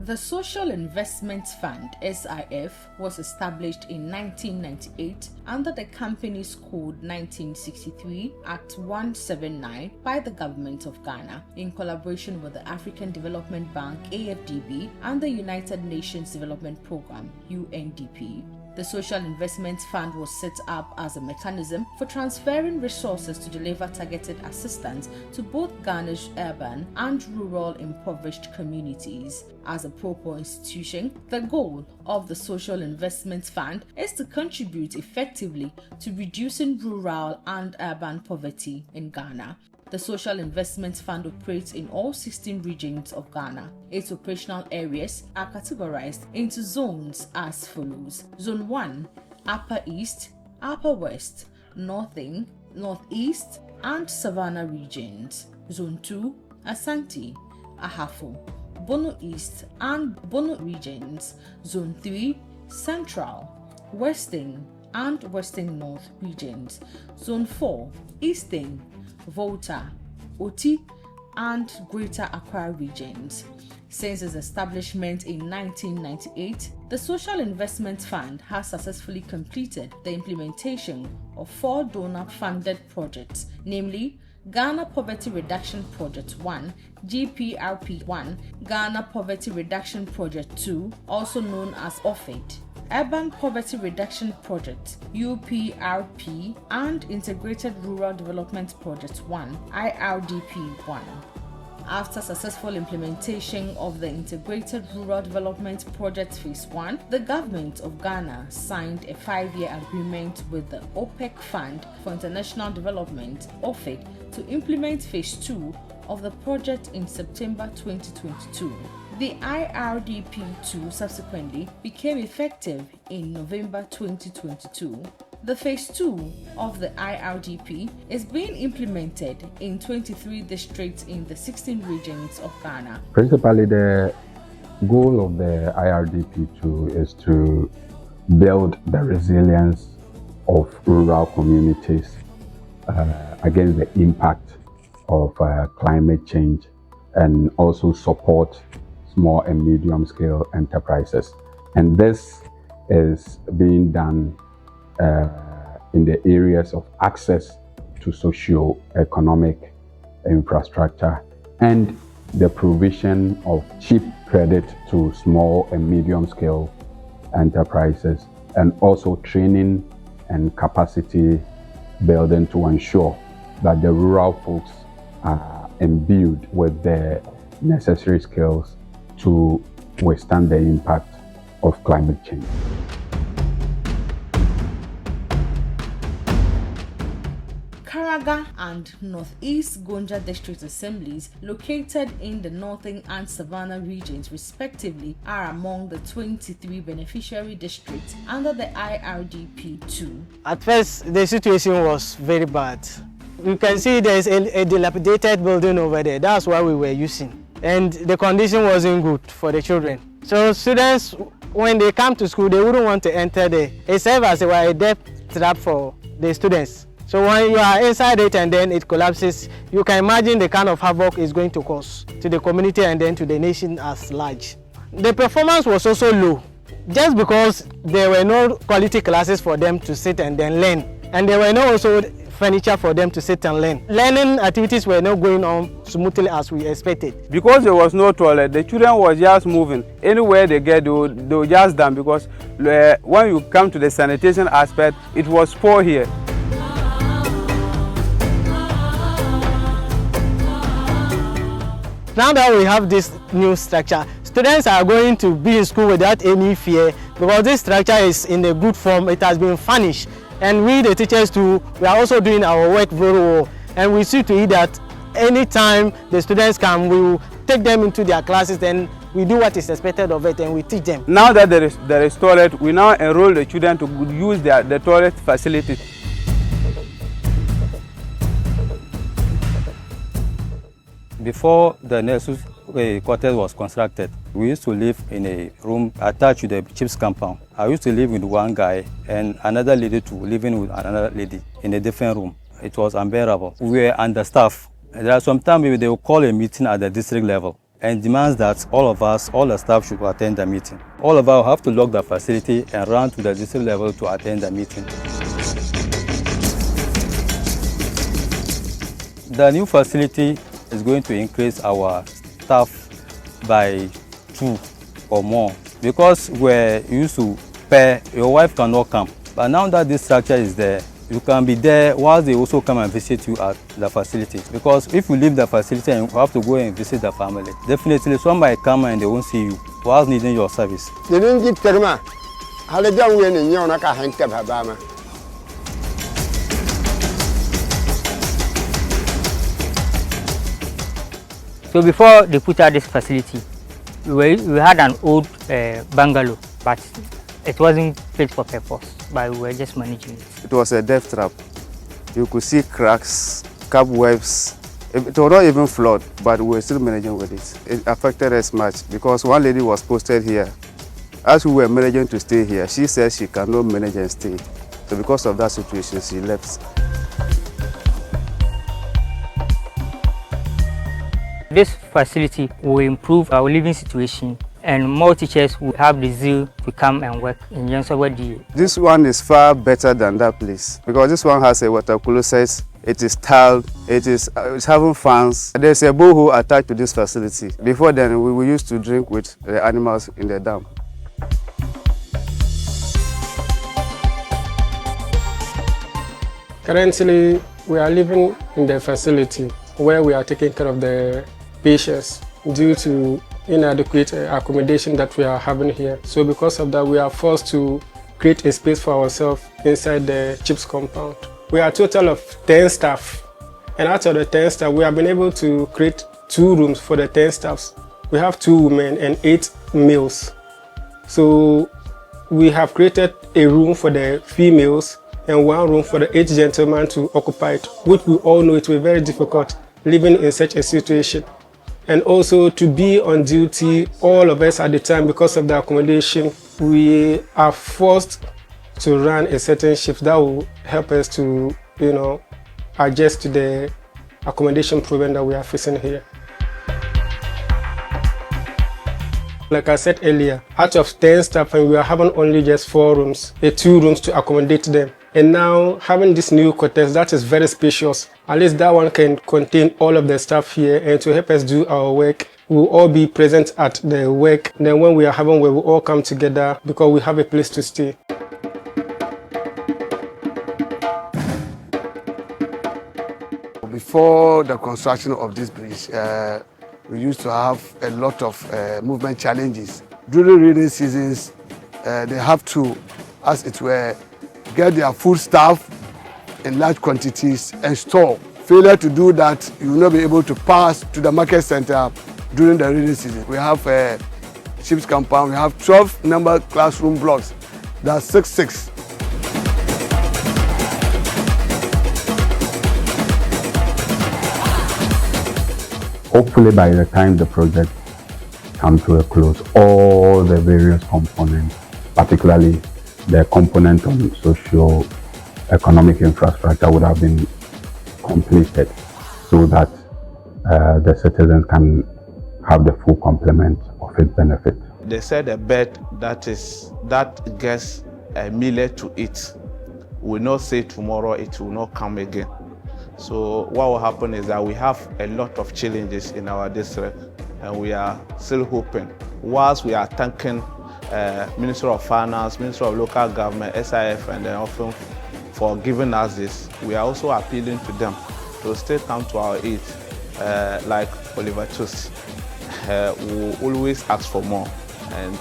The Social Investment Fund (SIF) was established in 1998 under the Companies Code 1963 Act 179 by the Government of Ghana in collaboration with the African Development Bank (AFDB) and the United Nations Development Programme (UNDP). The Social Investment Fund was set up as a mechanism for transferring resources to deliver targeted assistance to both Ghana's urban and rural impoverished communities. As a pro-poor institution, the goal of the Social Investment Fund is to contribute effectively to reducing rural and urban poverty in Ghana. The Social Investment Fund operates in all 16 regions of Ghana. Its operational areas are categorized into zones as follows. Zone 1, Upper East, Upper West, Northern, Northeast, and Savannah regions. Zone 2, Asante, Ahafo, Bono East, and Bono regions. Zone 3, Central, Western, and Western North regions. Zone 4, Eastern, Volta, Oti, and Greater Accra regions. Since its establishment in 1998, the Social Investment Fund has successfully completed the implementation of 4 donor-funded projects, namely Ghana Poverty Reduction Project 1, GPRP 1, Ghana Poverty Reduction Project 2, also known as OFID, Urban Poverty Reduction Project UPRP, and Integrated Rural Development Project 1 IRDP 1. After successful implementation of the Integrated Rural Development Project Phase 1, the government of Ghana signed a 5-year agreement with the OPEC Fund for International Development (OFID) to implement Phase 2 of the project in September 2022. The IRDP II subsequently became effective in November 2022. The Phase 2 of the IRDP is being implemented in 23 districts in the 16 regions of Ghana. Principally, the goal of the IRDP II is to build the resilience of rural communities against the impact of climate change, and also support small and medium scale enterprises. And this is being done in the areas of access to socio-economic infrastructure and the provision of cheap credit to small and medium scale enterprises, and also training and capacity building to ensure that the rural folks are imbued with the necessary skills to withstand the impact of climate change. Karaga and North East Gonja District assemblies, located in the Northern and Savannah regions respectively, are among the 23 beneficiary districts under the IRDP II. At first, the situation was very bad. You can see there's a dilapidated building over there. That's what we were using. And the condition wasn't good for the children. So students, when they come to school, they wouldn't want to enter there. It serves as a debt trap for the students. So when you are inside it and then it collapses, you can imagine the kind of havoc it's going to cause to the community and then to the nation as large. The performance was also low, just because there were no quality classes for them to sit and then learn. And there were no also furniture for them to sit and learn. Learning activities were not going on smoothly as we expected. Because there was no toilet, the children were just moving. Anywhere they get, they were just done, because when you come to the sanitation aspect, it was poor here. Now that we have this new structure, students are going to be in school without any fear, because this structure is in a good form. It has been furnished. And we, the teachers too, we are also doing our work very well. And we see to it that anytime the students come, we will take them into their classes and we do what is expected of it and we teach them. Now that there is toilet, we now enroll the children to use the toilet facilities. Before the nurse's quarters was constructed, we used to live in a room attached to the chief's compound. I used to live with one guy and another lady too, living with another lady in a different room. It was unbearable. We were understaffed. There are sometimes they will call a meeting at the district level. and demands that all of us, all the staff should attend the meeting. All of us have to lock the facility and run to the district level to attend the meeting. The new facility is going to increase our staff by 2 or more, because we're used to pay, your wife cannot come. But now that this structure is there, you can be there whilst they also come and visit you at the facility. Because if you leave the facility and you have to go and visit the family, definitely somebody come and they won't see you whilst needing your service. So before they put out this facility, we had an old bungalow, but it wasn't fit for purpose, but we were just managing it. It was a death trap. You could see cracks, cobwebs. It was not even flood, but we were still managing with it. It affected us much because one lady was posted here. As we were managing to stay here, she said she cannot manage and stay. So because of that situation, she left. This facility will improve our living situation, and more teachers will have the zeal to come and work in Yansawadi. This one is far better than that place because this one has a water closet, it is tiled, it's having fans. There's a borehole attached to this facility. Before then, we used to drink with the animals in the dam. Currently, we are living in the facility where we are taking care of the patients due to inadequate accommodation that we are having here. So because of that, we are forced to create a space for ourselves inside the CHIPS compound. We are a total of 10 staff, and out of the 10 staff, we have been able to create 2 rooms for the 10 staffs. We have 2 women and 8 males. So we have created a room for the females and 1 room for the 8 gentlemen to occupy it, which we all know it will be very difficult living in such a situation. And also to be on duty, all of us at the time, because of the accommodation, we are forced to run a certain shift that will help us to, adjust to the accommodation problem that we are facing here. Like I said earlier, out of 10 staff, and we are having only just 4 rooms, 2 rooms to accommodate them. And now having this new quarters, that is very spacious. At least that one can contain all of the staff here, and to help us do our work, we'll all be present at the work. And then when we are having work, we'll all come together because we have a place to stay. Before the construction of this bridge, we used to have a lot of movement challenges. During rainy seasons, they have to, as it were, get their food stuff in large quantities and store. Failure to do that, you will not be able to pass to the market center during the rainy season. We have a CHIPS compound, we have 12 number classroom blocks. That's 6. Hopefully by the time the project comes to a close, all the various components, particularly the component on socio-economic infrastructure, would have been completed so that the citizens can have the full complement of its benefit. They said a bird that gets a millet to eat will not say tomorrow it will not come again. So what will happen is that we have a lot of challenges in our district, and we are still hoping, whilst we are thanking Ministry of Finance, Ministry of Local Government, SIF, and then often for giving us this, we are also appealing to them to still come to our aid, like Oliver Twist. We will always ask for more, and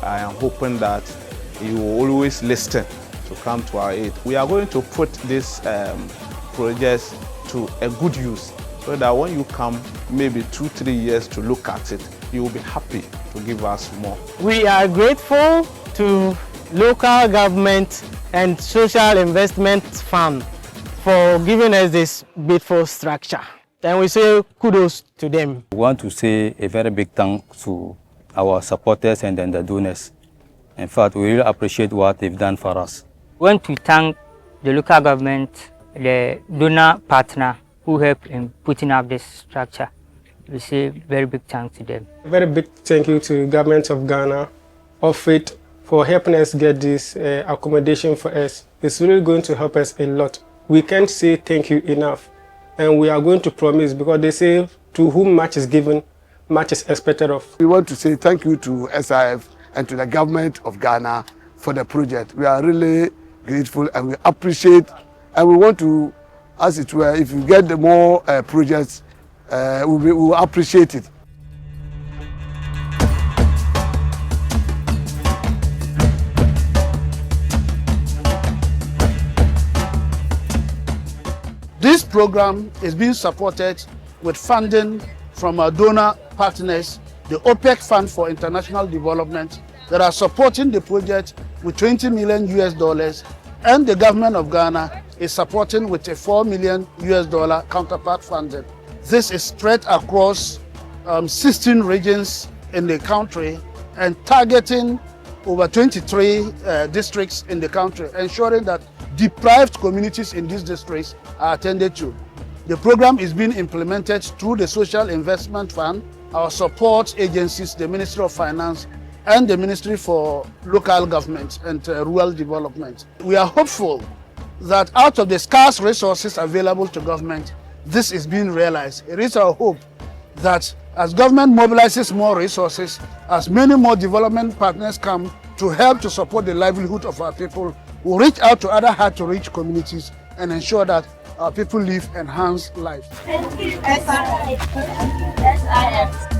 I am hoping that you will always listen to come to our aid. We are going to put this projects to a good use, so that when you come maybe 2-3 years to look at it, you will be happy to give us more. We are grateful to local government and social investment fund for giving us this beautiful structure. And we say kudos to them. We want to say a very big thanks to our supporters and then the donors. In fact, we really appreciate what they've done for us. We want to thank the local government, the donor partner who helped in putting up this structure. we say very big thanks to them. A very big thank you to the government of Ghana, OFID, for helping us get this accommodation for us. It's really going to help us a lot. We can't say thank you enough. And we are going to promise, because they say to whom much is given, much is expected of. We want to say thank you to SIF and to the government of Ghana for the project. We are really grateful and we appreciate, and we want to, as it were, if you get the more projects, we will appreciate it. This program is being supported with funding from our donor partners, the OPEC Fund for International Development, that are supporting the project with $20 million, and the government of Ghana is supporting with a $4 million counterpart funding. This is spread across 16 regions in the country and targeting over 23 districts in the country, ensuring that deprived communities in these districts are attended to. The program is being implemented through the Social Investment Fund, our support agencies, the Ministry of Finance, and the Ministry for Local Government and Rural Development. We are hopeful that out of the scarce resources available to government, this is being realized. It is our hope that as government mobilizes more resources, as many more development partners come to help to support the livelihood of our people, we'll reach out to other hard-to-reach communities and ensure that our people live enhanced lives. SIF.